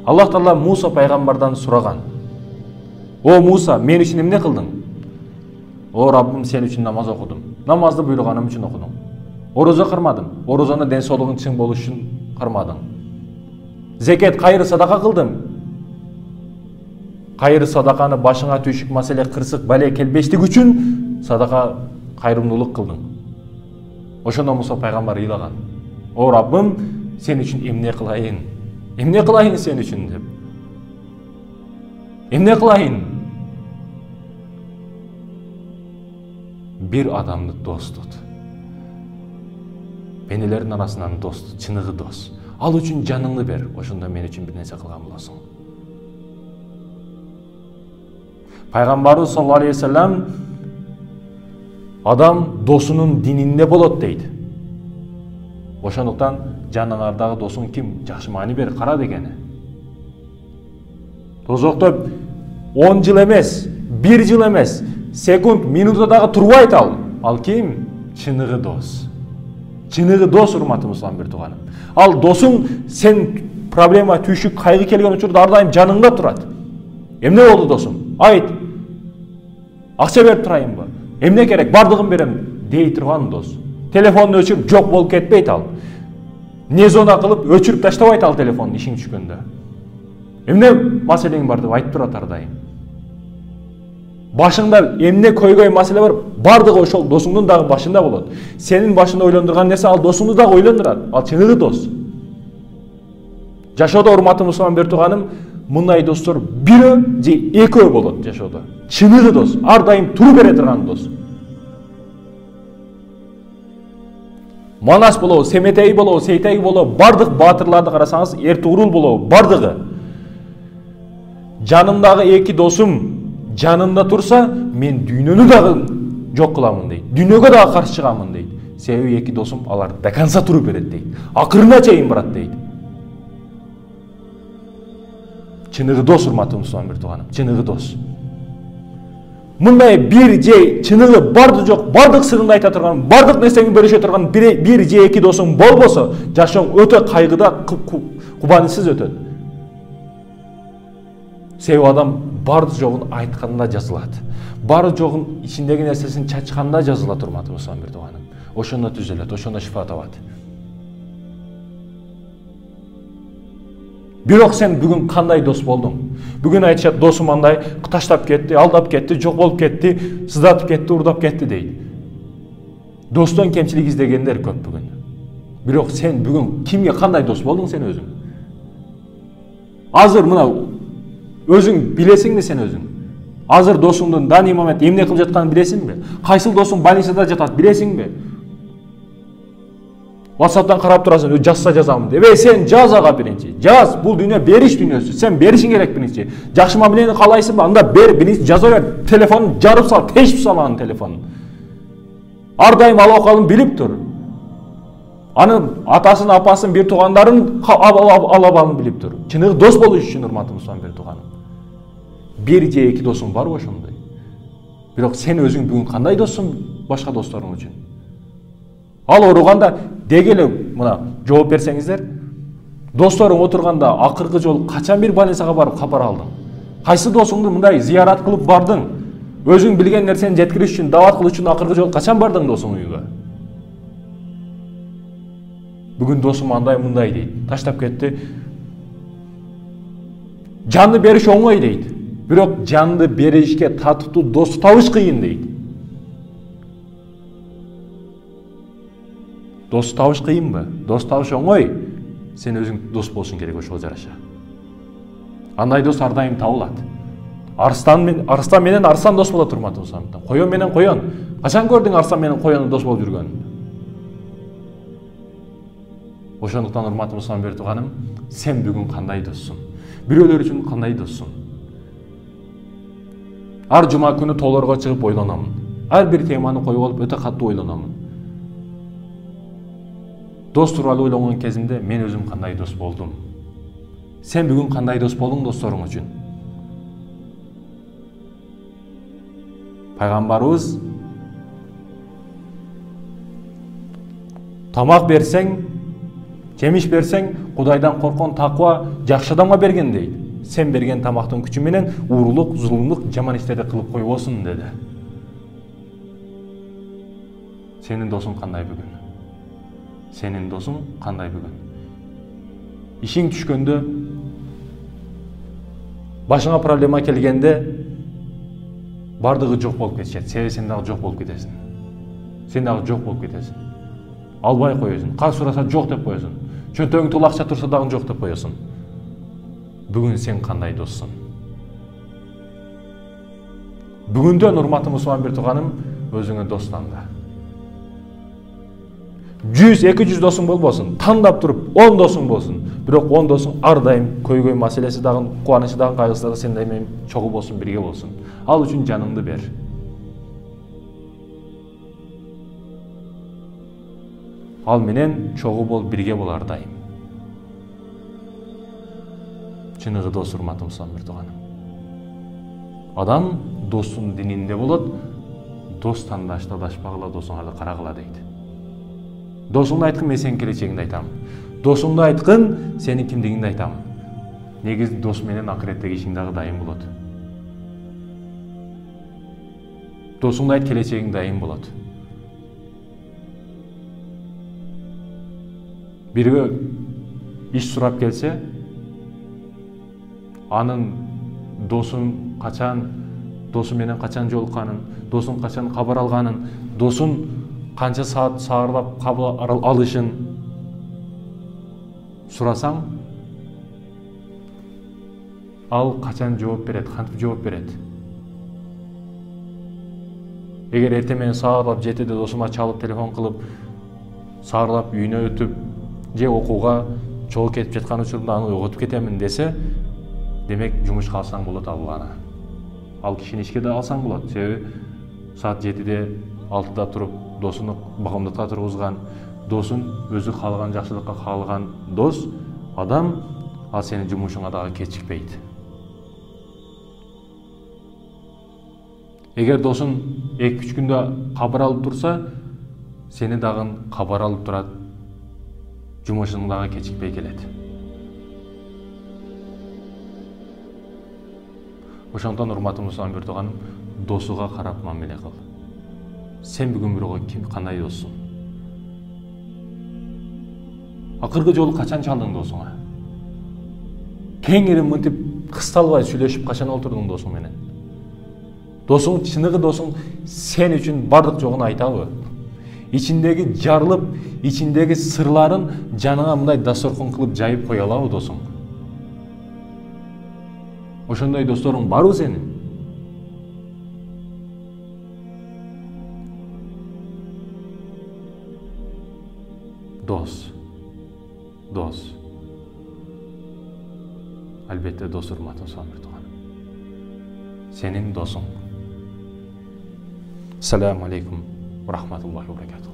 Аллах Таала Муса пайгамбардан сураган. О Муса, мен үчүн эмне кылдың? О Раббым, сен үчүн намаз окудум. Намазды буйруганым үчүн окудум. Орозо кырмадым. Орозону ден соолугуң чың болуш үчүн кырмадың. Зекет, кайры садака кылдым. Кайры садаканы башыңа түйшүк маселе кырсык бале келбештик үчүн садака кайрымдуулук кылдың. Ошондо Муса пайгамбар ыйлаган. О Раббым, сен үчүн эмне кылайын? Эмне кылайын сен үчүн деп. Эмне кылайын? Bir адамды дос тут. Пенелердин арасынан дос тут, чыныгы дос. Ал үчүн жаныңды бер, ошондо мен үчүн бир нерсе кылган болосуң. Пайгамбарыбыз саллаллаху алейхи ва саллям адам досунун дининде болот дейт. Ошондуктан жаныңардагы досуң ким? Жакшы маани бер, кара дегени. Тозокто 10 жыл эмес, 1 жыл эмес, секунд, минутта дагы турбай айт ал. Ал ким? Чыныгы дос. Чыныгы дос, урматтуу мусулман бир тууганым. Ал досуң сен проблема, түйшүк, кайгы келген учурда ар дайым жаныңда турат. Эмне болду досум? Айт. Акча берип турайынбы? Эмне керек? Бардыгын берем дей турган дос. Телефонду өчүрүп жок болуп кетпейт ал. Не зона кылып өчүрүп таштабайт ал телефонду ишиң түшкөндө. Эмне маселең бар деп айтып турат ар дайым. Башыңда эмне көйгөй маселе бар, бардыгы ошол досуңдун дагы башында болот. Сенин башында ойлондурган нерсе ал досуңду дагы ойлондурат. Ал чыныгы дос. Жашоодо урматтуу мусулман бир тууганым, мындай достор бирөө же экөө болот жашоодо. Чыныгы дос, ар дайым туру бере турган дос. Манас болобу, Семетей болобу, Сейтей болобу, бардык баатырларды карасаңыз, Эртугрул болобу, бардыгы. Жанымдагы эки досум жанымда турса, мен дүйнөнү дагы жок кыламын дейт. Дүйнөгө дагы каршы чыгамын дейт. Себеби эки досум алар до конца туруп берет дейт. Акырына чейин барат дейт. Чыныгы дос, урматтуу мусулман бир тууганым, чыныгы дос. Мындай бир же чыныгы барды жок, бардык сырыңды айта турган, бардык нерсеңи бөлүшө турган бир же эки досуң болбосо, жашооң өтө кайгыда, кубанычсыз өтөт. Себеби адам барды жогун айтканда жазылат. Бары жогун ичиндеги нерсесин чачканда жазылат, урматтуу мусулман бир тууганым. Ошондо түзөлөт, ошондо шифа табат. Бирок сен бүгүн кандай дос болдуң? Бүгүн айтышат, досум андай таштап кетти, алдап кетти, жок болуп кетти, сыздатып кетти, урдап кетти дейт. Достон кемчилик издегендер көп бүгүн. Бирок сен бүгүн кимге кандай дос болдуң сен өзүң? Азыр мына өзүң билесиңби сен өзүң? Азыр досуңдун дани момент эмне кылып жатканын билесиңби? Кайсыл досуң больницада жатат билесиңби? WhatsApp'tan карап турасың, жазса жазамын деп. Сен жаз ага биринчи. Жаз, бул дүйнө бериш дүйнөсү. Сен беришиң керек биринчи. Жакшы мамилени каалайсыңбы? Анда бер, биринчи жаза бер. Телефонун жарып сал, тешип сал анын телефонун. Ар дайым ал окалын билип тур. Анын атасын, апасын, бир туугандарын алабалын билип тур. Чыныгы дос болуш үчүн, урматтуу мусулман бир тууганым. Бир же эки досуң барбы ошондой? Бирок сен өзүң бүгүн кандай доссуң башка досторуң үчүн? Ал ооруганда дегеле мына жооп берсеңиздер, досторуң отурганда акыркы жолу качан бир больницага барып кабар алдың? Кайсы досуңду мындай зыярат кылып бардың? Өзүң билген нерсени жеткириш үчүн, дават кылыш үчүн акыркы жолу качан бардың досуң үйгө? Бүгүн досум андай мындай дейт, таштап кетти. Жанды бериш оңой дейт. Бирок жанды беришке татыктуу дос табыш кыйын дейт. Дос табыш кыйынбы? Дос табыш оңой. Сен өзүң дос болушуң керек ошого жараша. Андай дос ар дайым табылат. Арстан менен арстан дос болот, урматтуу мусулман. Коён менен коён. Качан көрдүң арстан менен коёнун дос болуп жүргөнүн? Ошондуктан, урматтуу мусулман бир тууганым, сен бүгүн кандай доссуң? Бирөөлөр үчүн кандай доссуң? Ар жума күнү тоолорго чыгып ойлономун. Ар бир теманы коюп алып өтө катуу ойлономун. Дос тууралуу ойлонгон кезимде мен өзүм кандай дос болдум? Сен бүгүн кандай дос болуң досторуң үчүн? Пайгамбарыбыз тамак берсең, Жемиш берсең, Кудайдан корккон таква жакшы адамга берген дейт. Сен берген тамактын күчү менен уурулук, зулумдук, жаман иштерди кылып койбосун деди. Сенин досуң кандай бүгүн? Сенин досуң кандай бүгүн? Ишиң түшкөндө, башыңа проблема келгенде бардыгы жок болуп кетишет. Себеби сен дагы жок болуп кетесиң. Сен дагы жок болуп кетесиң. Албай коесуң. Кар сураса жок деп коесуң. Чөнтөгүң толо акча турса дагы жок деп коесуң. Бүгүн сен кандай доссуң? Бүгүндөн урматтуу мусулман бир тууганым, өзүңө дос танда. 100-200 досуң болбосун, тандап туруп 10 досуң болсун. Бирок 10 досуң ар дайым көйгөй маселеси дагы, кубанычы дагы, кайгысы дагы сен дайым чогуу болсун, бирге болсун. Ал үчүн жаныңды бер. Ал менен чогуу бол, бирге бол ар дайым. Чыныгы дос, урматтуу мусулман бир тууганым. Адам достун дининде болот, дос тандашты адашпагыла, досуңарды карагыла дейт. Досуңду айткын, мен сенин келечегиңди айтам. Досуңду айткын, сенин кимдигиңди айтам. Негизи дос менен акыреттеги ишиң дагы дайым болот. Досуңду айт, келечегиң дайым болот. Бирөө иш сурап келсе, анын досун менен качан жолукканын, досун качан кабар алганын, досун канча саат саарлап кабыл алышын сурасаң, ал качан жооп берет, кантип жооп берет? Эгер эртең менен саарлап 7-де досума чалып, телефон кылып, саарлап үйүнө өтүп, же окууга чогуу кетип жаткан учурумда аны ойготуп кетемин десе, демек жумушка алсаң болот аны. Ал кишини ишке да алсаң болот. Себеби саат 7-де 6-да туруп досуну багымдатка тургузган, досун өзү каалаган жакшылыкка каалаган дос адам, ал сенин жумушуңа дагы кечикпейт. Эгер досуң 2-3 күндө кабар алып турса, сени дагы кабар алып турат, жумушуң дагы кечикпей келет. Ошондон урматтуу мусулман бир тууганым, досуга карап мамиле кыл. Сен бүгүн бирөөгө кандай доссуң? Акыркы жолу качан чалдың досуңа? Кеңири мынтип кысталбай сүйлөшүп качан олтурдуң досуң менен? Досуң, чыныгы досуң сен үчүн бардык жогун айтабы? Ичиндеги жарылып, ичиндеги сырларын жаныңа мындай дасторкон кылып жайып кое алабы досуң? Ошондой досторуң барбы сенин? Дос. Албетте дос, урматтуу мусулман бир тууганым. Сенин досуң. Ассаламу алейкум ва рахматуллахи ва баракатух.